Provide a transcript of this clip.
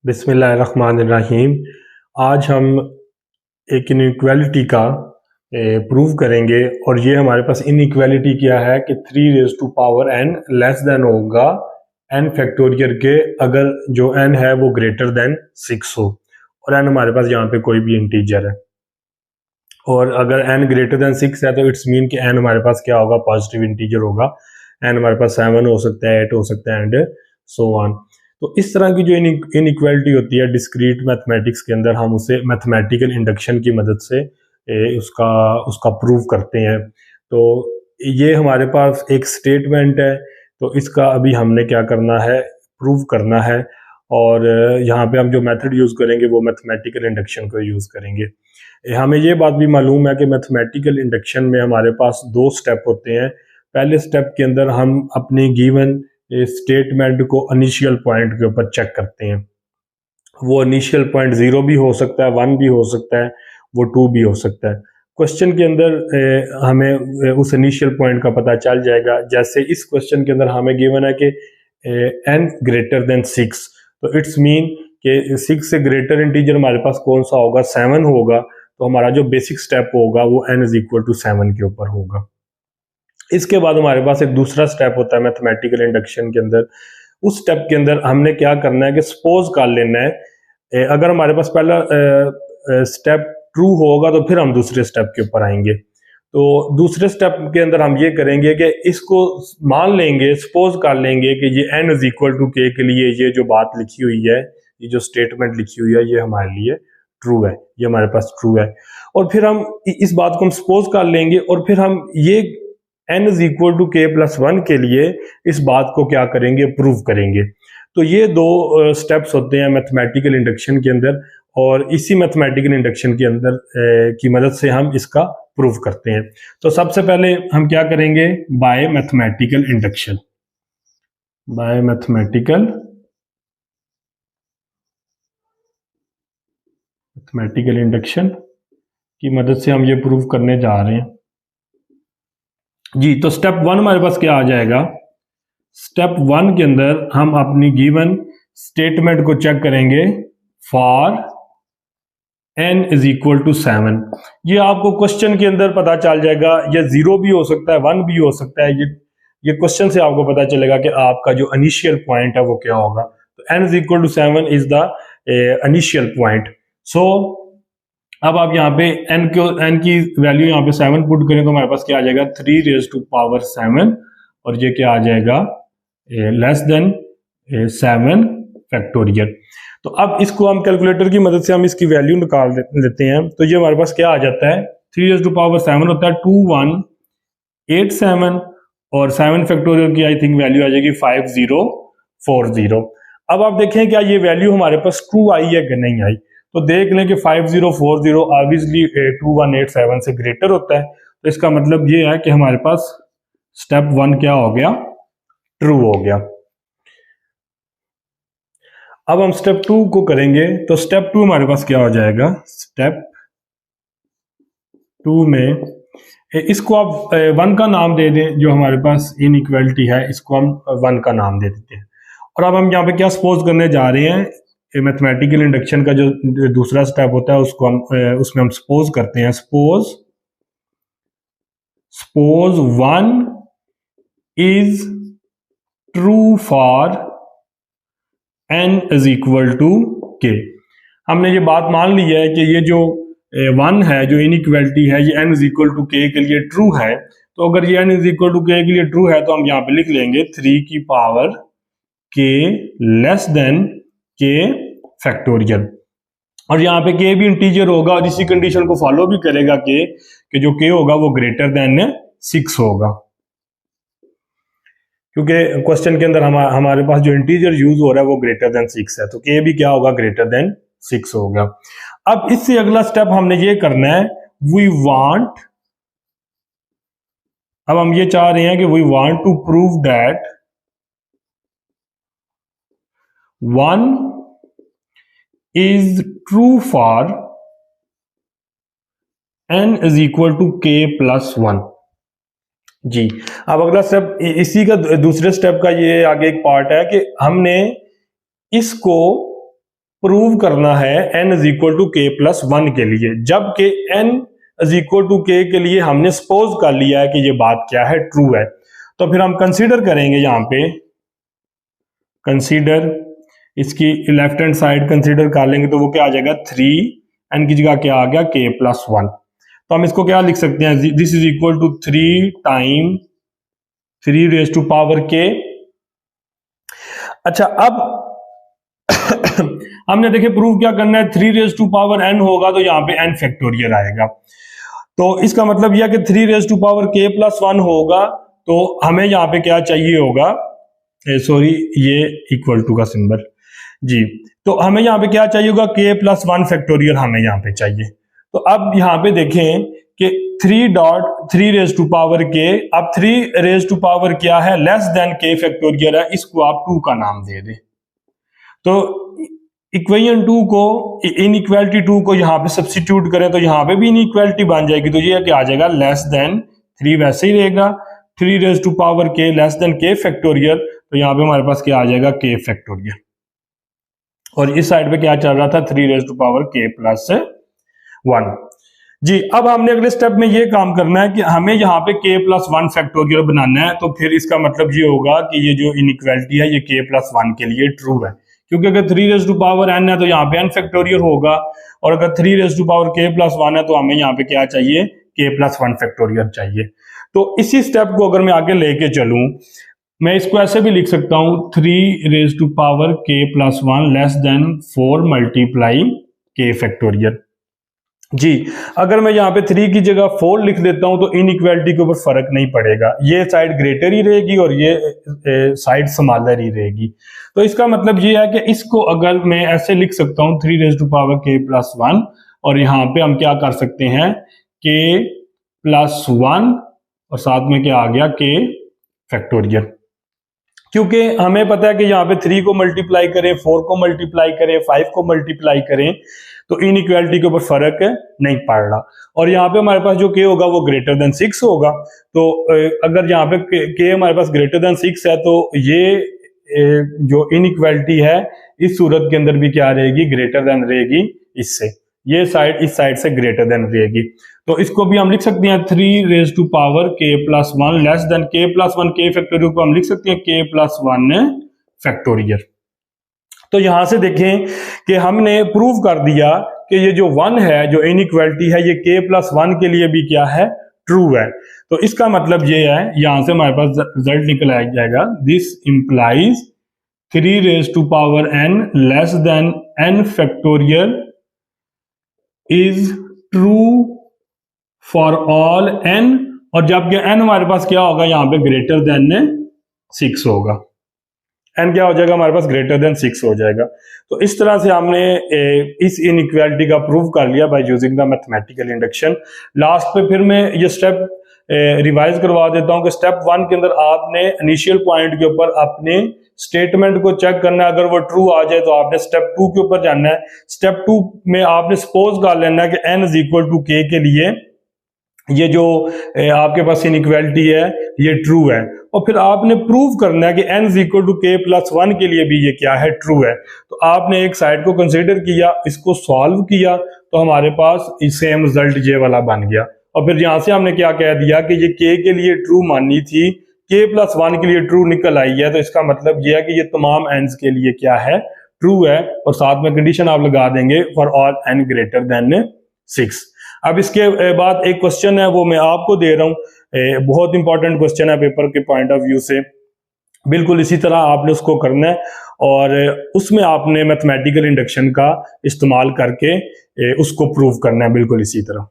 बिस्मिल्लाहिर्रहमानिर्रहीम। आज हम एक इनइक्वालिटी का प्रूव करेंगे और ये हमारे पास इनइक्वालिटी क्या है कि 3 raise to power n less than होगा n फैक्टोरियल के अगर जो n है वो ग्रेटर देन 6 हो और n हमारे पास यहाँ पे कोई भी इंटीजर है और अगर n ग्रेटर देन 6 है तो इट्स मीन कि n हमारे पास क्या होगा, पॉजिटिव इंटीजर होगा। n हमारे पास 7 हो सकता है, 8 हो सकता है एंड सो ऑन। तो इस तरह की जो इनइक्वालिटी होती है डिस्क्रीट मैथमेटिक्स के अंदर, हम उसे मैथमेटिकल इंडक्शन की मदद से उसका प्रूव करते हैं। तो ये हमारे पास एक स्टेटमेंट है, तो इसका अभी हमने क्या करना है, प्रूव करना है। और यहाँ पे हम जो मेथड यूज़ करेंगे वो मैथमेटिकल इंडक्शन को यूज़ करेंगे। हमें ये बात भी मालूम है कि मैथमेटिकल इंडक्शन में हमारे पास 2 स्टेप होते हैं। पहले स्टेप के अंदर हम अपनी गिवन स्टेटमेंट को इनिशियल पॉइंट के ऊपर चेक करते हैं। वो इनिशियल पॉइंट 0 भी हो सकता है, 1 भी हो सकता है, वो 2 भी हो सकता है। क्वेश्चन के अंदर हमें उस इनिशियल पॉइंट का पता चल जाएगा। जैसे इस क्वेश्चन के अंदर हमें गिवन है कि n ग्रेटर देन 6, तो इट्स मीन कि 6 से ग्रेटर इंटीजर हमारे पास कौन सा होगा, 7 होगा। तो हमारा जो बेसिक स्टेप होगा वो n इज इक्वल टू 7 के ऊपर होगा। इसके बाद हमारे पास एक दूसरा स्टेप होता है मैथमेटिकल इंडक्शन के अंदर। उस स्टेप के अंदर हमने क्या करना है कि सपोज कर लेना है, अगर हमारे पास पहला स्टेप ट्रू होगा तो फिर हम दूसरे स्टेप के ऊपर आएंगे। तो दूसरे स्टेप के अंदर हम ये करेंगे कि इसको मान लेंगे, सपोज कर लेंगे कि ये n is equal to k के लिए ये जो बात लिखी हुई है, ये जो स्टेटमेंट लिखी हुई है, ये हमारे लिए ट्रू है, ये हमारे पास ट्रू है। और फिर हम इस बात को हम सपोज कर लेंगे और फिर हम ये n is equal to k plus 1 के लिए इस बात को क्या करेंगे, प्रूव करेंगे। तो ये 2 स्टेप्स होते हैं मैथमेटिकल इंडक्शन के अंदर और इसी मैथमेटिकल इंडक्शन के अंदर की मदद से हम इसका प्रूव करते हैं। तो सबसे पहले हम क्या करेंगे, bye mathematical induction. Bye mathematical induction की मदद से हम ये प्रूव करने जा रहे हैं जी। तो स्टेप 1 हमारे पास क्या आ जाएगा, स्टेप 1 के अंदर हम अपनी गिवन स्टेटमेंट को चेक करेंगे for n is equal to 7। ये आपको क्वेश्चन के अंदर पता चल जाएगा, ये 0 भी हो सकता है, 1 भी हो सकता है। ये क्वेश्चन से आपको पता चलेगा कि आपका जो इनिशियल पॉइंट है वो क्या होगा। तो n is equal to 7 is the initial point. So अब आप यहाँ पे n की वैल्यू यहाँ पे 7 पुट करें तो हमारे पास क्या आ जाएगा, 3 रेज़ टू पावर 7 और ये क्या आ जाएगा, लेस देन 7 फैक्टोरियल। तो अब इसको हम कैलकुलेटर की मदद से हम इसकी वैल्यू निकाल लेते हैं। तो ये हमारे पास क्या आ जाता है, 3 रेज़ टू पावर 7 होता है 2187 और 7 फैक्टोरियल की आई थिंक वैल्यू आ जाएगी 5040। अब आप देखें क्या ये वैल्यू हमारे पास ट्रू आई है कि नहीं आई। तो देख लें कि 5040 ऑब्वियसली 2187 से ग्रेटर होता है। तो इसका मतलब ये है कि हमारे पास स्टेप 1 क्या हो गया, ट्रू हो गया। अब हम स्टेप 2 को करेंगे। तो स्टेप 2 हमारे पास क्या हो जाएगा, स्टेप 2 में इसको आप 1 का नाम दे दें, जो हमारे पास इनइक्वालिटी है इसको हम 1 का नाम दे देते हैं। और अब हम यहाँ पे क्या सपोज करने जा रहे हैं, मैथमेटिकल इंडक्शन का जो दूसरा स्टेप होता है उसको हम उसमें हम सपोज करते हैं, suppose 1 is true for n is equal to k। हमने ये बात मान ली है कि ये जो 1 है, जो इनइक्वालिटी है, ये n is equal to k के लिए ट्रू है। तो अगर ये n is equal to k के लिए ट्रू है तो हम यहाँ पे लिख लेंगे 3 की power k less than k factorial. और यहाँ पे k भी इंटीजर होगा और इसी कंडीशन को फॉलो भी करेगा कि जो k होगा वो ग्रेटर देन 6 होगा, क्योंकि क्वेश्चन के अंदर हमारे पास जो इंटीजर यूज हो रहा है वो ग्रेटर देन 6 है। तो k भी क्या होगा, ग्रेटर देन 6 होगा। अब इससे अगला स्टेप हमने ये करना है, अब हम ये चाह रहे हैं कि we want to prove that 1 is true for n is equal to k plus 1 जी। अब अगला स्टेप इसी का दूसरे स्टेप का ये आगे एक पार्ट है कि हमने इसको प्रूव करना है n is equal to k plus 1 के लिए, जबकि n is equal to k के लिए हमने सपोज कर लिया है कि ये बात क्या है, ट्रू है। तो फिर हम कंसीडर करेंगे, यहां पे कंसीडर इसकी लेफ्ट हैंड साइड कंसीडर कर लेंगे तो वो क्या आ जाएगा 3, n की जगह क्या आ गया k प्लस 1। तो हम इसको क्या लिख सकते हैं, this is equal to 3 time 3 raise to power k। अच्छा, अब हमने देखे प्रूव क्या करना है, 3 रेज टू पावर n होगा तो यहाँ पे n फैक्टोरियल आएगा। तो इसका मतलब यह कि 3 raise to power k plus 1 होगा, तो हमें यहाँ पे क्या चाहिए होगा, सॉरी ये इक्वल टू का सिंबल जी, तो हमें यहाँ पे क्या चाहिए होगा, k प्लस 1 फैक्टोरियल हमें यहाँ पे चाहिए। तो अब यहाँ पे देखें कि 3 रेज टू पावर k, अब 3 रेज टू पावर क्या है, लेस देन k फैक्टोरियल है, इसको आप 2 का नाम दे दें। तो इक्वेशन 2 को, इनइक्वालिटी 2 को यहाँ पे सब्स्टिट्यूट करें तो यहाँ पे भी इनइक्वालिटी बन जाएगी, तो ये क्या आ जाएगा, लेस देन 3 वैसे ही रहेगा, 3 raise to power k less than k factorial, तो यहाँ पे हमारे पास क्या आ जाएगा, k फैक्टोरियल। और इस साइड पे क्या चल रहा था, 3 raise to power k plus 1 जी। अब हमने अगले स्टेप में ये काम करना है कि हमें यहाँ पे k प्लस 1 फैक्टोरियल बनाना है। तो फिर इसका मतलब ये होगा कि ये जो इनइक्वालिटी है ये k प्लस 1 के लिए ट्रू है, क्योंकि अगर 3 रेज टू पावर n है तो यहाँ पे n फैक्टोरियल होगा, और अगर 3 raise to power k plus 1 है तो हमें यहाँ पे क्या चाहिए, k प्लस 1 फैक्टोरियल चाहिए। तो इसी स्टेप को अगर मैं आगे लेके चलूं, मैं इसको ऐसे भी लिख सकता हूं, 3 raise to power k plus 1 less than 4 multiply k factorial जी। अगर मैं यहाँ पे 3 की जगह 4 लिख देता हूं तो इनइक्वालिटी के ऊपर फर्क नहीं पड़ेगा, ये साइड ग्रेटर ही रहेगी और ये साइड स्मॉलर ही रहेगी। तो इसका मतलब ये है कि इसको अगर मैं ऐसे लिख सकता हूं 3 raise to power k plus 1, और यहाँ पे हम क्या कर सकते हैं, k प्लस 1 और साथ में क्या आ गया, k फैक्टोरियल। क्योंकि हमें पता है कि यहाँ पे 3 को मल्टीप्लाई करें, 4 को मल्टीप्लाई करें, 5 को मल्टीप्लाई करें तो इनइक्वालिटी के ऊपर फर्क नहीं पड़ रहा। और यहाँ पे हमारे पास जो k होगा वो ग्रेटर देन 6 होगा। तो अगर यहाँ पे k हमारे पास ग्रेटर देन 6 है तो ये जो इनइक्वालिटी है इस सूरत के अंदर भी क्या रहेगी, ग्रेटर देन रहेगी इससे, ये साइड इस साइड से ग्रेटर देन रहेगी। तो इसको भी हम लिख सकते हैं 3 raise to power k plus 1 less than k plus 1 k factorial को हम लिख सकते हैं k प्लस 1 फैक्टोरियल। तो यहां से देखें कि हमने प्रूव कर दिया कि ये जो 1 है, जो इनइक्वालिटी है, ये k प्लस 1 के लिए भी क्या है, ट्रू है। तो इसका मतलब ये है, यहां से हमारे पास रिजल्ट निकल आ जाएगा, this implies 3 raise to power n less than n factorial is true for all n, और जबकि n हमारे पास क्या होगा, यहां पे ग्रेटर देन 6 होगा, n क्या हो जाएगा, हमारे पास ग्रेटर देन 6 हो जाएगा। तो इस तरह से हमने इस इनइक्वालिटी का प्रूव कर लिया by using the mathematical induction. Last पे फिर मैं ये स्टेप रिवाइज करवा देता हूं कि स्टेप 1 के अंदर आपने इनिशियल पॉइंट के ऊपर अपने स्टेटमेंट को चेक करना है, अगर वो ट्रू आ जाए तो आपने स्टेप 2 के ऊपर जाना है। स्टेप 2 में आपने सपोज कर लेना है कि n is equal to k के लिए ये जो आपके पास इनइक्वालिटी है ये ट्रू है, और फिर आपने प्रूव करना है कि n is equal to k plus 1 के लिए भी ये क्या है, ट्रू है। तो आपने एक साइड को कंसीडर किया, इसको सॉल्व किया, तो हमारे पास सेम रिजल्ट ये वाला बन गया। और फिर यहां से हमने क्या कह दिया कि ये k के लिए ट्रू मानी थी, k प्लस 1 के लिए ट्रू निकल आई है, तो इसका मतलब ये है कि ये तमाम n's के लिए क्या है, ट्रू है। और साथ में कंडीशन आप लगा देंगे for all n greater than 6। अब इसके बाद एक क्वेश्चन है, वो मैं आपको दे रहा हूं, बहुत इंपॉर्टेंट क्वेश्चन है पेपर के पॉइंट ऑफ व्यू से। बिल्कुल इसी तरह आपने उसको करना है और उसमें आपने मैथमेटिकल इंडक्शन का इस्तेमाल करके उसको प्रूव करना है, बिल्कुल इसी तरह।